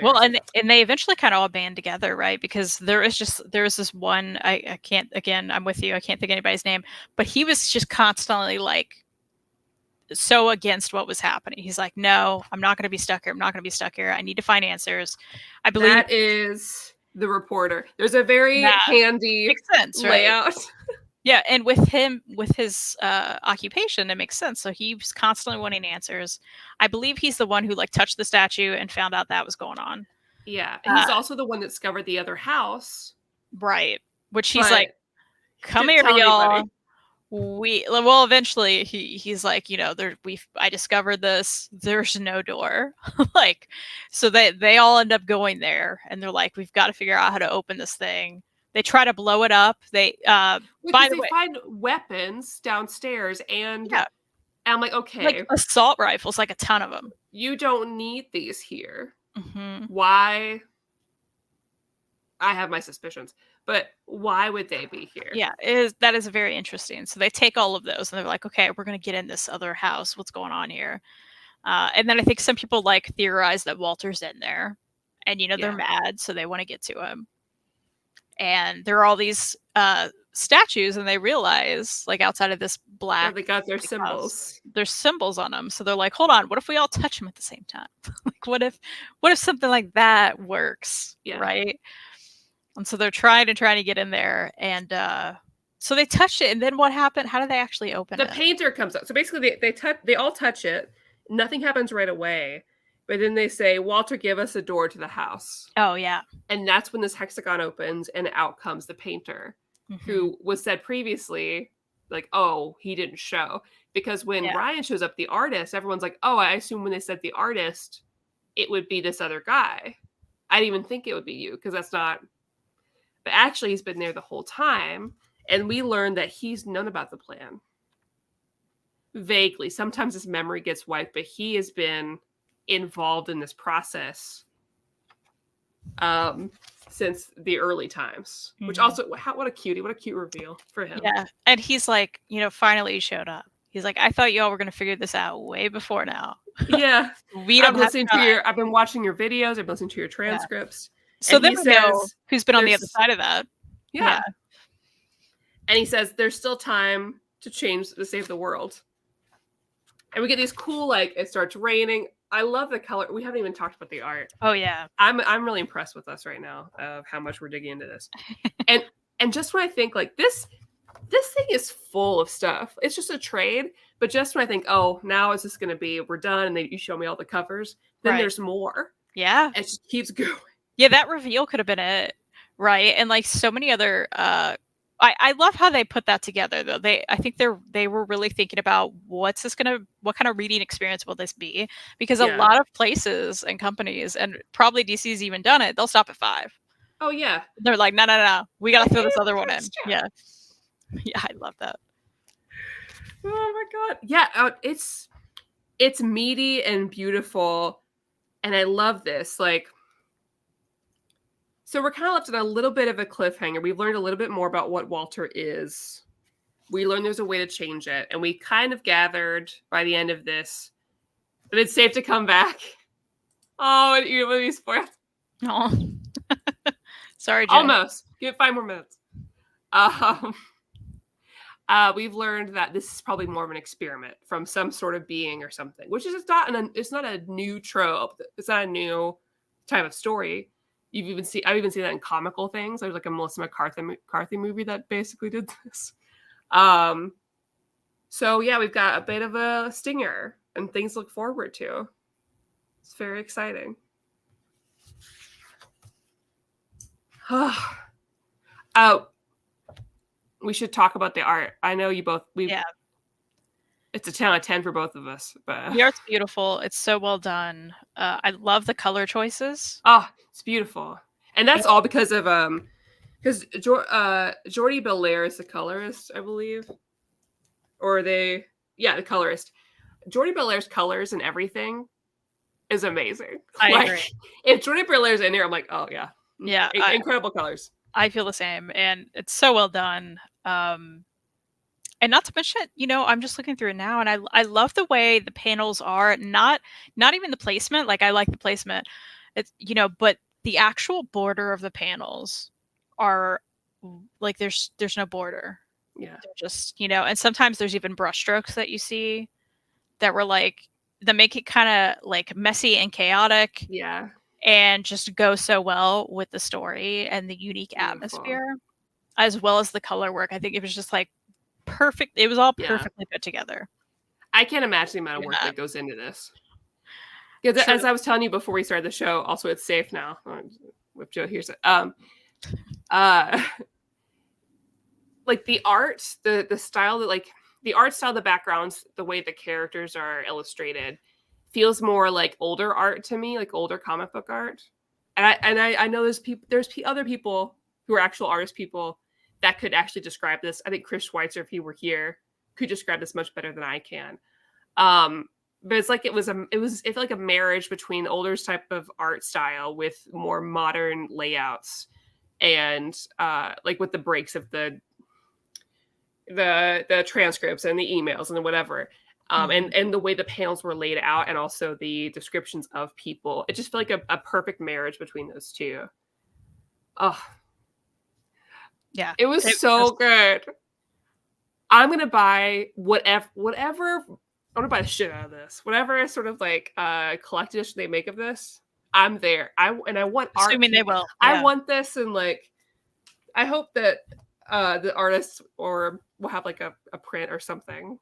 Well, and they eventually kind of all band together, right? Because there was this one, I can't, again, I'm with you, I can't think of anybody's name, but he was just constantly like so against what was happening. He's like, no, I'm not going to be stuck here. I'm not going to be stuck here. I need to find answers. I believe
that is the reporter. There's a very handy
makes sense,
layout.
Right? Yeah, and with his occupation, it makes sense. So he's constantly wanting answers. I believe he's the one who like touched the statue and found out that was going on.
Yeah, and he's also the one that discovered the other house.
Right. Which he's like, come here, y'all. Well, eventually he's like, I discovered this. There's no door. Like, so they all end up going there, and they're like, we've got to figure out how to open this thing. They try to blow it up. They by the way,
find weapons downstairs, and I'm like, okay,
like assault rifles, like a ton of them.
You don't need these here. Why? I have my suspicions, but why would they be here?
Yeah, that is very interesting. So they take all of those, and they're like, okay, we're going to get in this other house. What's going on here? And then I think some people like theorize that Walter's in there, and they're mad, so they want to get to him. And there are all these statues, and they realize, like, outside of this black,
they got their symbols.
There's symbols on them, so they're like, "Hold on, what if we all touch them at the same time? Like, what if something like that works? Right?" And so they're trying to get in there, and so they touched it, and then what happened? How do they actually open it?
The painter comes up. So basically, they all touch it. Nothing happens right away. But then they say, Walter, give us a door to the house.
Oh, yeah.
And that's when this hexagon opens, and out comes the painter, who was said previously, like, oh, he didn't show. Because when Ryan shows up, the artist, everyone's like, oh, I assume when they said the artist, it would be this other guy. I didn't even think it would be you, because that's not... But actually, he's been there the whole time, and we learned that he's known about the plan. Vaguely. Sometimes his memory gets wiped, but he has been involved in this process since the early times, which also what a cutie, what a cute reveal for him.
Yeah, and he's like, finally you showed up. He's like, I thought y'all were gonna figure this out way before now.
Yeah.
We don't
I've been watching your videos, I've been listening to your transcripts.
So then we know who's been on the other side of that.
Yeah. And he says there's still time to save the world. And we get these cool, like, it starts raining. I love the color. We haven't even talked about the art.
Oh, yeah.
I'm really impressed with us right now of how much we're digging into this. And And just when I think like this thing is full of stuff. It's just a trade, but just when I think, oh, now it's just going to be we're done, and then you show me all the covers, then
Right.
there's more.
Yeah.
It just keeps going.
Yeah, that reveal could have been it, right? And like so many other I love how they put that together though. I think they were really thinking about what kind of reading experience will this be? Because a
Yeah.
lot of places and companies, and probably DC's even done it, they'll stop at 5.
Oh yeah.
They're like, no, no, no, we gotta throw this other one in.
Extra.
Yeah. Yeah, I love that.
Oh my god. Yeah, it's meaty and beautiful, and I love this. Like, so we're kind of left in a little bit of a cliffhanger. We've learned a little bit more about what Walter is. We learned there's a way to change it, and we kind of gathered by the end of this that it's safe to come back. Oh, and you really spoiled.
Oh. Sorry, Jay.
Almost. Give it 5 more minutes. We've learned that this is probably more of an experiment from some sort of being or something, which is it's not a new trope. It's not a new type of story. I've even seen that in comical things. There's like a Melissa McCarthy movie that basically did this. So yeah, we've got a bit of a stinger and things to look forward to. It's very exciting. We should talk about the art. I know you both.
Yeah.
It's a 10 out of 10 for both of us. But
The art's beautiful. It's so well done. I love the color choices.
Oh, it's beautiful, and that's all because of because Jordi Belair is the colorist, I believe, the colorist. Jordi Belair's colors and everything is amazing.
I agree.
If Jordi Belair's in here, I'm like, oh yeah,
yeah,
incredible colors.
I feel the same, and it's so well done. And not to mention, I'm just looking through it now, and I love the way the panels are. Not even the placement. Like I like the placement, it's but the actual border of the panels are like there's no border.
Yeah,
they're just and sometimes there's even brushstrokes that you see that were like that make it kind of like messy and chaotic.
Yeah,
and just go so well with the story and the unique atmosphere, as well as the color work. I think it was just like perfect. It was all perfectly put together.
I can't imagine the amount of work that goes into this. Because as I was telling you before we started the show, also it's safe now. If Joe hears it, like the art, the style that like the art style, the backgrounds, the way the characters are illustrated feels more like older art to me, like older comic book art. And I know there's other people who are actual artist people that could actually describe this. I think Chris Schweitzer, if he were here, could describe this much better than I can. But it's like it felt like a marriage between older type of art style with more modern layouts, and like with the breaks of the transcripts and the emails and whatever. And the way the panels were laid out, and also the descriptions of people, it just felt like a perfect marriage between those two. Oh,
yeah,
it was so good. I'm gonna buy whatever. I'm gonna buy the shit out of this. Whatever sort of like collected edition they make of this, I'm there. I want art.
Assuming they will.
Yeah. I want this, and like, I hope that the artists will have like a print or something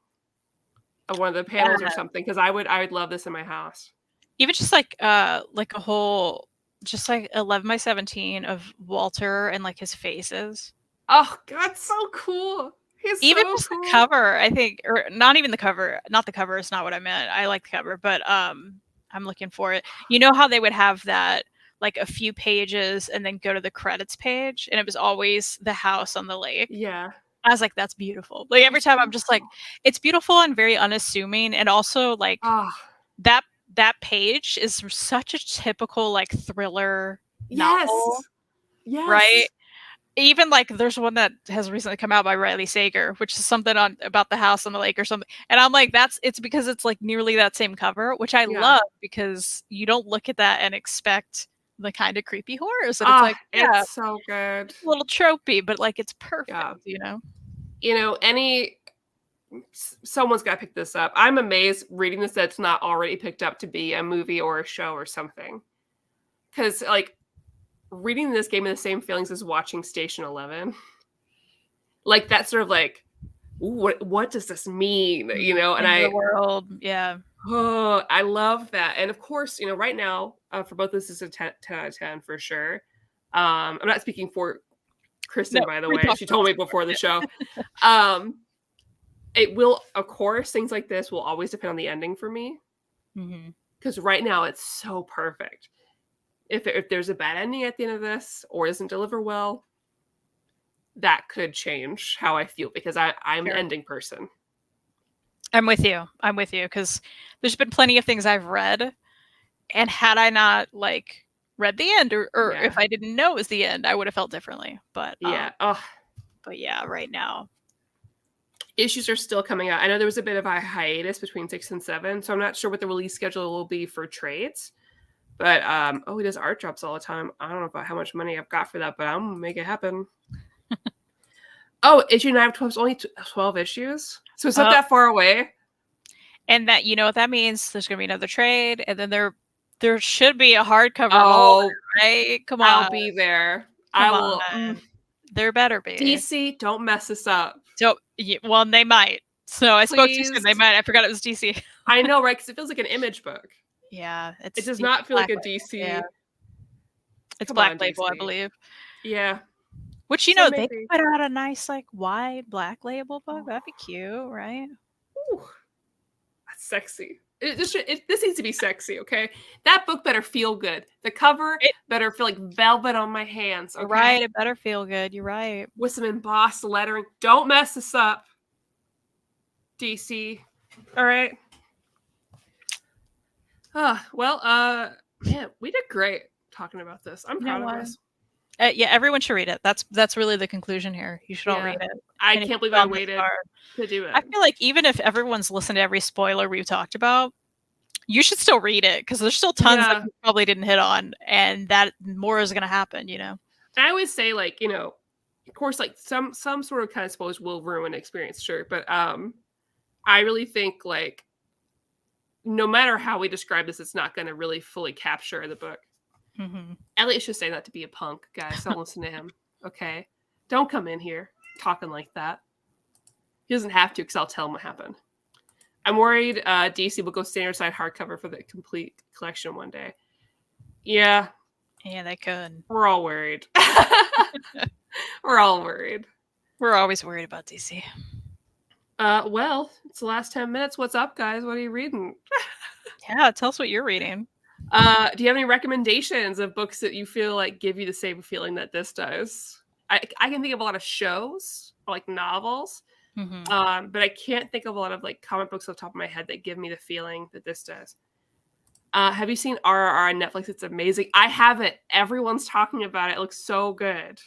of one of the panels or something, because I would love this in my house.
Even just like a whole, just like 11 by 17 of Walter and like his faces.
Oh God, so cool. He's
even
so
just
cool.
The cover, I think, or not even the cover. Not the cover is not what I meant. I like the cover, but I'm looking for it. You know how they would have that like a few pages and then go to the credits page, and it was always the house on the lake.
Yeah.
I was like, that's beautiful. Like every time I'm just like, it's beautiful and very unassuming. And also like that page is such a typical like thriller novel.
Yes.
Right? Even like there's one that has recently come out by Riley Sager, which is something about the house on the lake or something. And I'm like, it's because it's like nearly that same cover, which I love, because you don't look at that and expect the kind of creepy horrors. And it's like,
it's so good.
It's a little tropey, but like it's perfect,
someone's got to pick this up. I'm amazed reading this that it's not already picked up to be a movie or a show or something. Because like reading this game of the same feelings as watching Station 11. Like that sort of like, ooh, what does this mean? You know, and
Into the world, yeah.
oh, I love that. And of course, you know, right now, for both this is a 10 out of 10 for sure. I'm not speaking for
No,
Kristen, by the
we
way.
talked
She
about
told me
this
before the
before,
show. Um, it will, of course, things like this will always depend on the ending for me.
yeah. Mhm.
Because right now it's so perfect. If there's a bad ending at the end of this or doesn't deliver well, that could change how I feel because I'm an
Sure.
ending person.
I'm with you, because there's been plenty of things I've read, and had I not, like, read the end, or if
Yeah.
I didn't know it was the end, I would have felt differently,
Yeah. Oh,
but yeah, right now.
issues are still coming out. I know there was a bit of a hiatus between 6 and 7, so I'm not sure what the release schedule will be for trades. But oh, he does art drops all the time. I don't know about how much money I've got for that, but I'm gonna make it happen. Oh, issue 9 of 12 is only 12 issues, so it's not
Oh,
that far away.
and that, you know what that means? There's gonna be another trade, and then there should be a hardcover more,
Oh,
right? Come
I'll
on,
be there. I
come on.
will.
There better be.
DC, don't mess this up,
So, well, they might. So I spoke too soon.
please.
They might. I forgot it was DC.
I know, right? Because it feels like an Image book.
Yeah,
It does
yeah,
not feel like
Black
a
Label. Yeah,
DC.
it's
Come
Black
on,
Label, I
DC.
believe.
Yeah.
Which,
So
they
maybe.
could put out a nice, like, wide Black Label book. That'd be cute, right?
Ooh, that's sexy. This needs to be sexy, okay? That book better feel good. The cover
It,
better feel like velvet on my hands,
you're
okay?
right. It better feel good. You're right.
With some embossed lettering. Don't mess this up, DC. All right. Well, man, we did great talking about this. I'm
You know
proud of
what?
us.
Yeah, everyone should read it. That's really the conclusion here. You should all
Yeah.
read it.
I
And if
can't
you've
believe I
gone this
waited
far,
to do
I
it.
feel like even if everyone's listened to every spoiler we've talked about, you should still read it, because there's still tons that
Yeah.
we probably didn't hit on, and that more is going to happen. You know.
I always say, like, you know, of course, like some sort of kind of spoilers will ruin experience, sure. But I really think like no matter how we describe this, it's not gonna really fully capture the book.
Hmm.
Elliot should say that to be a punk, guys. Don't listen to him. Okay. Don't come in here talking like that. He doesn't have to because I'll tell him what happened. I'm worried DC will go standard side hardcover for the complete collection one day. Yeah,
Yeah, they could.
we're all worried. We're all worried.
We're always worried about DC.
Well, it's the last 10 minutes. What's up, guys? What are you reading?
Yeah, tell us what you're reading.
Do you have any recommendations of books that you feel like give you the same feeling that this does? I can think of a lot of shows, or like novels,
Hmm.
but I can't think of a lot of like comic books off the top of my head that give me the feeling that this does. Have you seen RRR on Netflix? It's amazing. I haven't. Everyone's talking about it. It looks so good.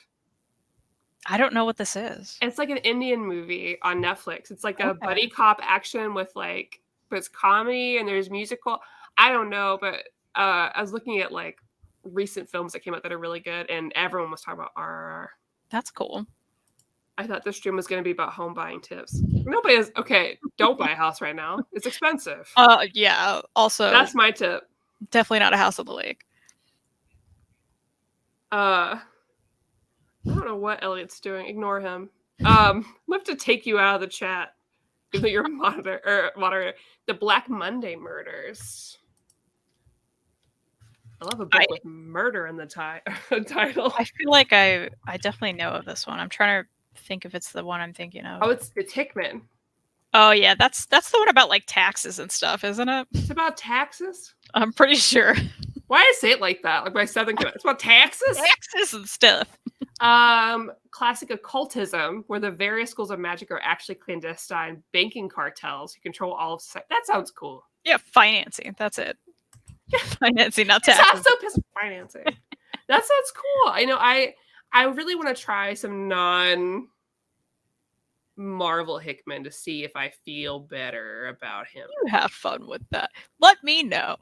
I don't know what this is.
It's like an Indian movie on Netflix. It's like a
Okay.
buddy cop action with like, but it's comedy and there's musical. I don't know, but I was looking at like recent films that came out that are really good, and everyone was talking about RRR.
That's cool.
I thought this stream was going to be about home buying tips. Nobody is okay. Don't buy a house right now. It's expensive.
Yeah. Also,
That's my tip.
definitely not a house on the lake.
I don't know what Elliot's doing. Ignore him. We have to take you out of the chat. Even though you're moderator. The Black Monday murders. I love a book with murder in the title.
I feel like I definitely know of this one. I'm trying to think if it's the one I'm thinking of.
Oh, it's Hickman.
Oh yeah, that's the one about like taxes and stuff, isn't it?
It's about taxes.
I'm pretty sure.
Why I say it like that? Like my southern it's about taxes.
Taxes and stuff.
Classic occultism, where the various schools of magic are actually clandestine banking cartels who control all of society. That sounds cool.
Yeah, financing. That's it. Financing, not
It's
taxes.
also pissed financing. That sounds cool. You know, I really want to try some non Marvel Hickman to see if I feel better about him.
You have fun with that. Let me know.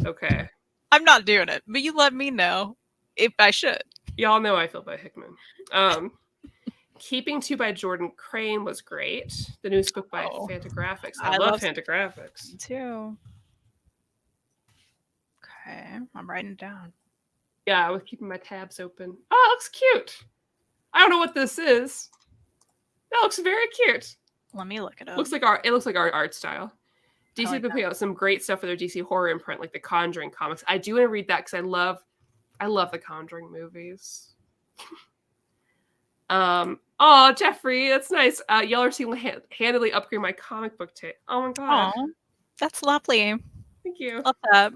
Okay.
I'm not doing it, but you let me know if I should.
Y'all know I feel about Hickman. Keeping Two by Jordan Crane was great. The newest book by Fantagraphics. I love Fantagraphics.
Me too. Okay, I'm writing it down.
Yeah, I was keeping my tabs open. Oh, it looks cute. I don't know what this is. That looks very cute.
Let me look it up.
It looks like our art style. DC has been putting out some great stuff for their DC horror imprint, like the Conjuring comics. I do want to read that because I love the Conjuring movies. Oh, Jeffrey, that's nice. Y'all are seeing handily upgrade my comic book tape. Oh my god.
Oh, that's lovely.
Thank you.
Love that.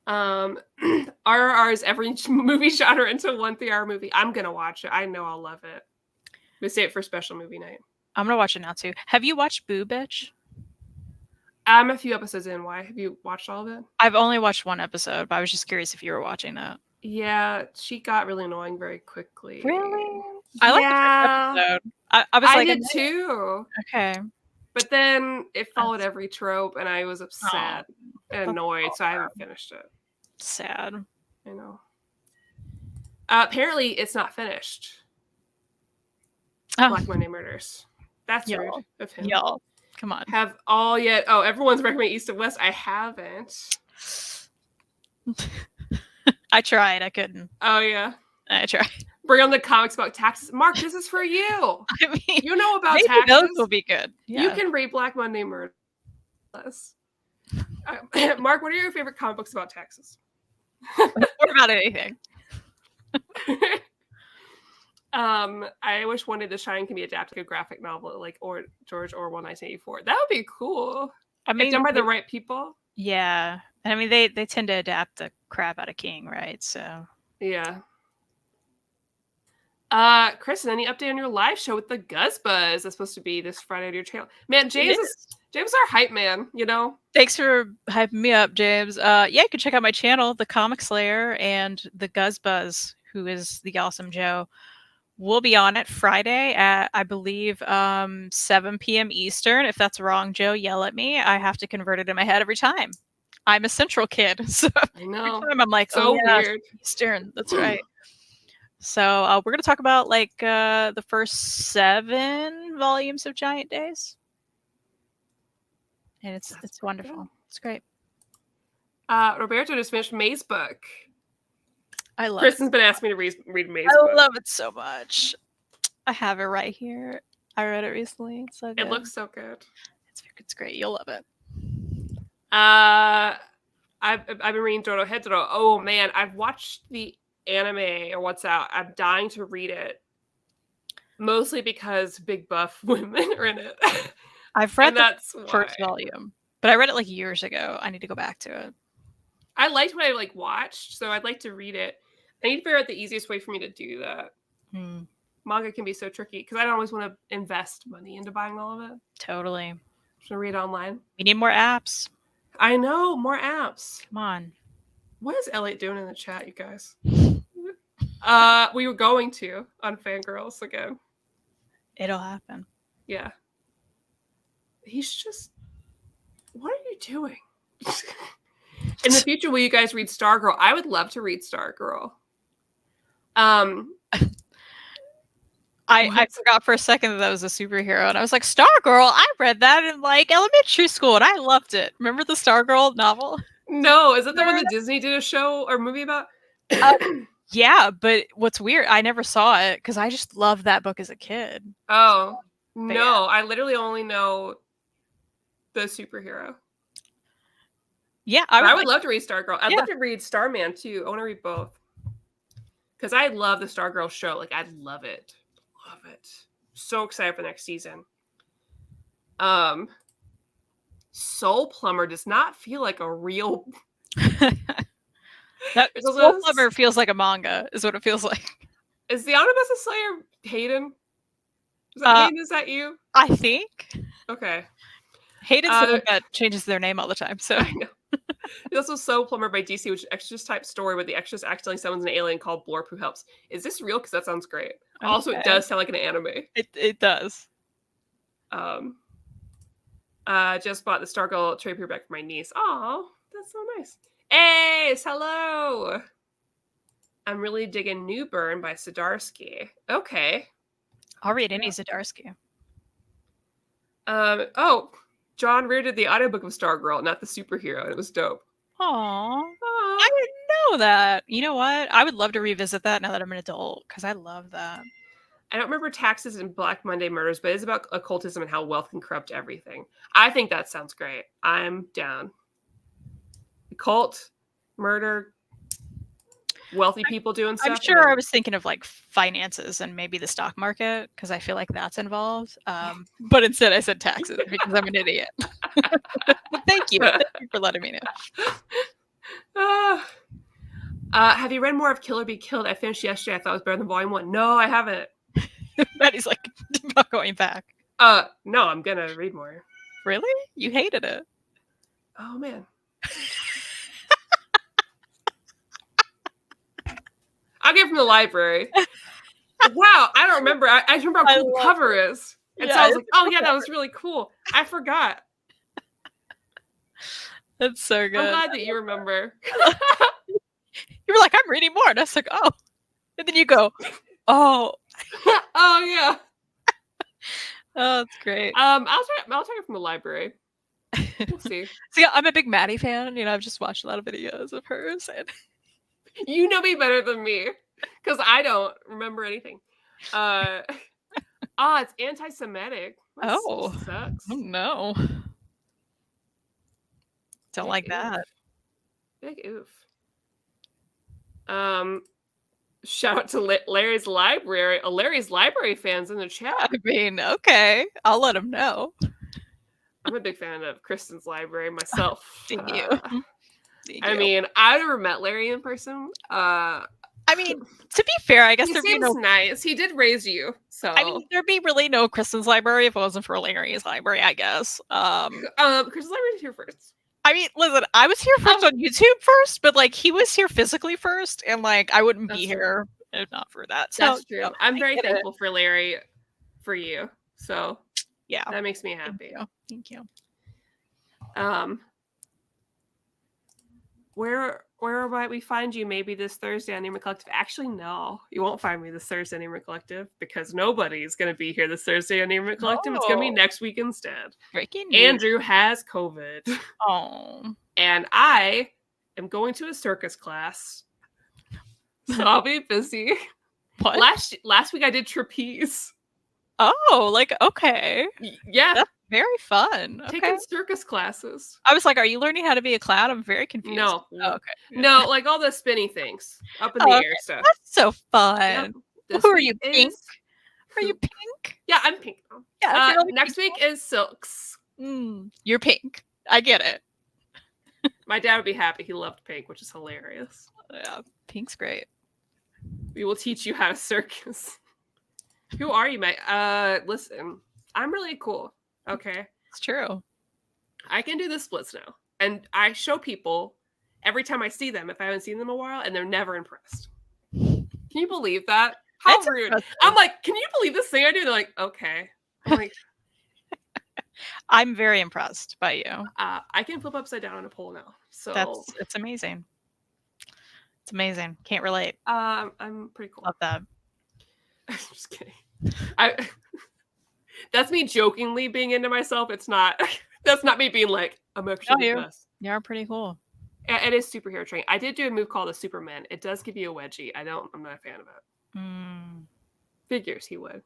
RRR's every movie genre into one 3-hour movie. I'm gonna watch it. I know I'll love it. We save it for special movie night.
I'm gonna watch it now too. Have you watched Boo Bitch?
I'm a few episodes in. Why? Have you watched all of it?
I've only watched one episode, but I was just curious if you were watching that.
Yeah, she got really annoying very quickly.
Really? I liked the first episode.
I did too.
Okay.
But then it followed every trope, and I was upset and annoyed, so I haven't finished it.
Sad.
I know. Apparently, it's not finished. Black Monday Murders. That's rude of him.
Y'all, come on.
Have all yet? Oh, everyone's recommending East and West. I haven't.
I tried. I couldn't.
Oh yeah.
I tried.
Bring on the comics about taxes. Mark, this is for you.
I mean,
you know about
maybe
taxes.
Those will be good. Yeah.
You can read Black Monday Murders. Mark, what are your favorite comic books about taxes?
Or about anything.
I wish One Day to Shine can be adapted to a graphic novel like George Orwell 1984. That would be cool. I mean, if done by the right people.
Yeah. And I mean, they tend to adapt the crap out of King, right? So.
Yeah. Kristen, any update on your live show with the Guzbuzz? That's supposed to be this Friday on your channel. Man, James is our hype man, you know?
Thanks for hyping me up, James. Yeah, you can check out my channel, The Comic Slayer, and the Guzbuzz, who is the awesome Joe. We'll be on it Friday at, I believe, 7 p.m. Eastern. If that's wrong, Joe, yell at me. I have to convert it in my head every time. I'm a Central kid, so
I know.
every time I'm like,
so weird.
Eastern. That's right. So we're going to talk about like the first 7 volumes of Giant Days. And it's wonderful. Cool. It's great.
Roberto just finished May's book.
I love
Kristen's been asking me to read May's book.
I love it so much. I have it right here. I read it recently. It's so good.
It looks so good.
It's great. You'll love it.
I've been reading Doro Hedoro. Oh man, I've watched the anime or what's out. I'm dying to read it. Mostly because big buff women are in it.
I've read the first volume, but I read it like years ago. I need to go back to it.
I liked what I watched, so I'd like to read it. I need to figure out the easiest way for me to do that. Manga can be so tricky because I don't always want to invest money into buying all of it.
Totally.
Should I read it online?
We need more apps.
I know, more apps.
Come on.
What is Elliot doing in the chat, you guys? We were going to on Fangirls again.
It'll happen.
Yeah. He's just... What are you doing? In the future, will you guys read Stargirl? I would love to read Stargirl.
I forgot for a second that was a superhero, and I was like, Stargirl? I read that in like elementary school, and I loved it. Remember the Stargirl novel?
No, is it the one that Disney did a show or movie about?
Yeah, but what's weird, I never saw it because I just loved that book as a kid.
Oh, no. Yeah. I literally only know the superhero.
Yeah,
I would love to read Stargirl. I'd love to read Starman too. I want to read both. Because I love the Stargirl show. Like, I love it. Love it. So excited for the next season. Soul Plumber does not feel like a real...
Soul Plumber feels like a manga, is what it feels like.
Is the Omnibus Slayer Hayden? Is that Hayden? Is that you?
I think.
Okay.
Hayden's the one that changes their name all the time, so...
I know. There's also Soul Plumber by DC, which is an extras type story where the extras accidentally summons an alien called Blorp who helps. Is this real? Because that sounds great. Okay. Also, it does sound like an anime.
It does.
Just bought the Stargirl trade paperback for my niece. Oh, that's so nice. Ace, hello. I'm really digging New Burn by Zdarsky. Okay.
I'll read any Zdarsky.
John Rear did the audiobook of Stargirl, not the superhero, and it was dope.
Aww. I didn't know that. You know what? I would love to revisit that now that I'm an adult, because I love that.
I don't remember taxes and Black Monday murders, but it's about occultism and how wealth can corrupt everything. I think that sounds great. I'm down. Cult, murder, wealthy people doing stuff.
I'm sure I was thinking of like finances and maybe the stock market because I feel like that's involved. But instead I said taxes because I'm an idiot. But thank you for letting me know.
Have you read more of Kill or Be Killed? I finished yesterday. I thought it was better than Volume 1. No, I haven't.
Betty's like, not going back.
No, I'm gonna read more.
Really? You hated it?
Oh man. I'll get it from the library. Wow, I don't remember. I just remember how cool the cover is. And so I was like, oh yeah, that was really cool. I forgot.
That's so good.
I'm glad that you remember.
You were like, I'm reading more. And I was like, oh. And then you go, oh.
Oh yeah.
Oh, that's great.
I'll take it from the library. We'll see.
See, I'm a big Maddie fan. You know, I've just watched a lot of videos of hers. And
you know me better than me, because I don't remember anything. It's anti-Semitic.
Oh,
sucks.
Oh no. Don't like that.
Big oof. Shout out to Larry's Library. Larry's Library fans in the chat.
I mean, okay. I'll let him know.
I'm a big fan of Kristen's Library myself.
Thank you.
I mean, I've never met Larry in person.
I mean, to be fair, I guess
he seems nice. He did raise you, so
I mean, there'd be really no Kristen's Library if it wasn't for Larry's Library, I guess.
Kristen's Library's here first.
I mean, listen, I was here first on YouTube first, but like he was here physically first, and like I wouldn't be here if not for that. So
that's true. You know, I'm very thankful for Larry, for you. So
yeah,
that makes me happy.
Thank you.
Where might we find you? Maybe this Thursday on Neighborhood Collective. Actually, no, you won't find me this Thursday on Neighborhood Collective because nobody's going to be here this Thursday on Neighborhood Collective. It's going to be next week instead.
Breaking news.
Andrew has COVID.
Oh.
And I am going to a circus class. So I'll be busy.
What?
Last week I did trapeze.
Oh, like, okay.
Yeah.
That's very fun.
Taking circus classes.
I was like, are you learning how to be a clown? I'm very confused.
No.
Oh, okay.
No, like all the spinny things. Up in the air stuff.
That's so fun. Yep. Who are you, Pink? Are you Pink?
Yeah, I'm Pink.
Yeah.
Next week is Silks.
You're Pink. I get it.
My dad would be happy. He loved Pink, which is hilarious.
Yeah, Pink's great.
We will teach you how to circus. Who are you, mate? Listen, I'm really cool. Okay.
It's true.
I can do the splits now. And I show people every time I see them, if I haven't seen them in a while, and they're never impressed. Can you believe that? How
That's
rude.
impressive.
I'm like, can you believe this thing I do? They're like, okay. I'm like,
I'm very impressed by you.
I can flip upside down on a pole now. So
it's amazing. It's amazing. Can't relate.
I'm pretty cool.
Love that.
I'm just kidding. That's me jokingly being into myself. It's not. That's not me being like, I'm actually the best.
You're pretty cool.
It is superhero training. I did do a move called the Superman. It does give you a wedgie. I'm not a fan of it. Figures he would.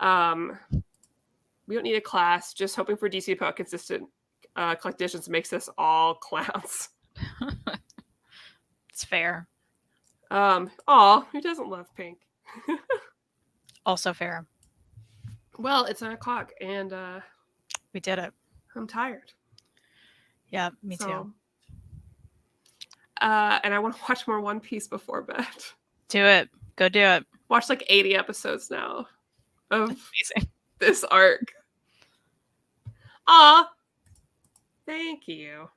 We don't need a class. Just hoping for DC to put out consistent collecticians makes us all clowns.
It's fair.
Who doesn't love Pink?
Also fair.
Well, it's 9:00 and
we did it.
I'm tired.
Yeah, me too.
And I want to watch more One Piece before bed.
Do it. Go do it.
Watch like 80 episodes now of this arc. Thank you.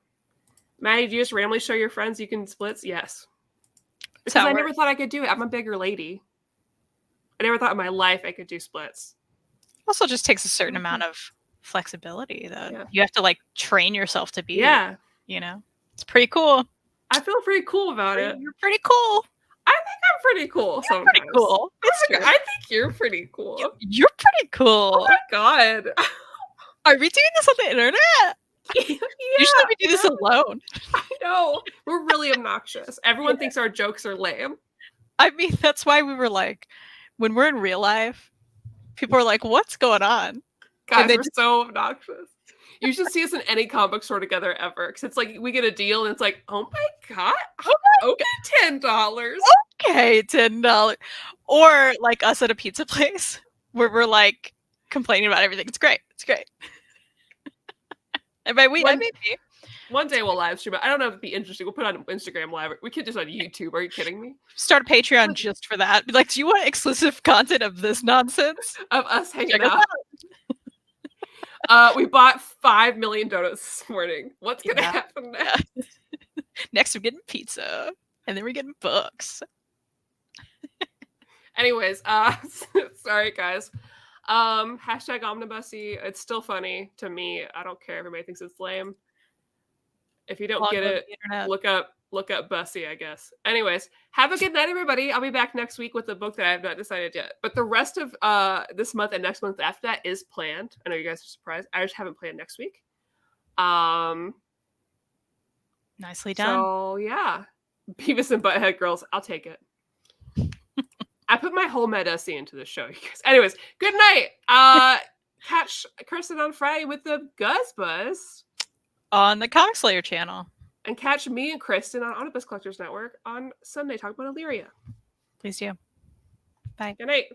Maddie, do you just randomly show your friends you can splits? Yes. Because I never thought I could do it. I'm a bigger lady. I never thought in my life I could do splits.
Also just takes a certain amount of flexibility that you have to like train yourself to be.
Yeah.
You know? It's pretty cool.
I feel pretty cool about it.
You're pretty cool.
I think I'm pretty cool.
You're pretty cool.
I think you're pretty cool.
You're pretty cool.
Oh my god.
Are we doing this on the internet? Usually we do this alone.
I know. We're really obnoxious. Everyone thinks our jokes are lame.
I mean, that's why we were like, when we're in real life, people are like, "What's going on?"
Guys, we're so obnoxious. You should see us in any comic book store together ever. Because it's like we get a deal and it's like, oh my God. Okay, $10.
Okay, $10. Or like us at a pizza place where we're like complaining about everything. It's great. It's great. And by we, I mean me.
One day we'll live stream it. I don't know if it'd be interesting. We'll put it on Instagram live. We could just on YouTube. Are you kidding me?
Start a Patreon just for that. Be like, do you want exclusive content of this nonsense?
Of us hanging out. We bought 5 million donuts this morning. What's gonna happen next?
Next we're getting pizza. And then we're getting books.
Anyways, sorry guys. Hashtag omnibussy. It's still funny to me. I don't care. Everybody thinks it's lame. If you don't get it, look up Bussy, I guess. Anyways, have a good night, everybody. I'll be back next week with a book that I have not decided yet. But the rest of this month and next month after that is planned. I know you guys are surprised. I just haven't planned next week.
Nicely done.
So yeah. Beavis and Butthead girls, I'll take it. I put my whole Medussy into the show, you guys. Anyways, good night. Catch Kirsten on Friday with the Guzz Buzz
on the Comic Slayer channel.
And catch me and Kristen on Omnibus Collectors Network on Sunday talking about Illyria.
Please do. Bye.
Good night.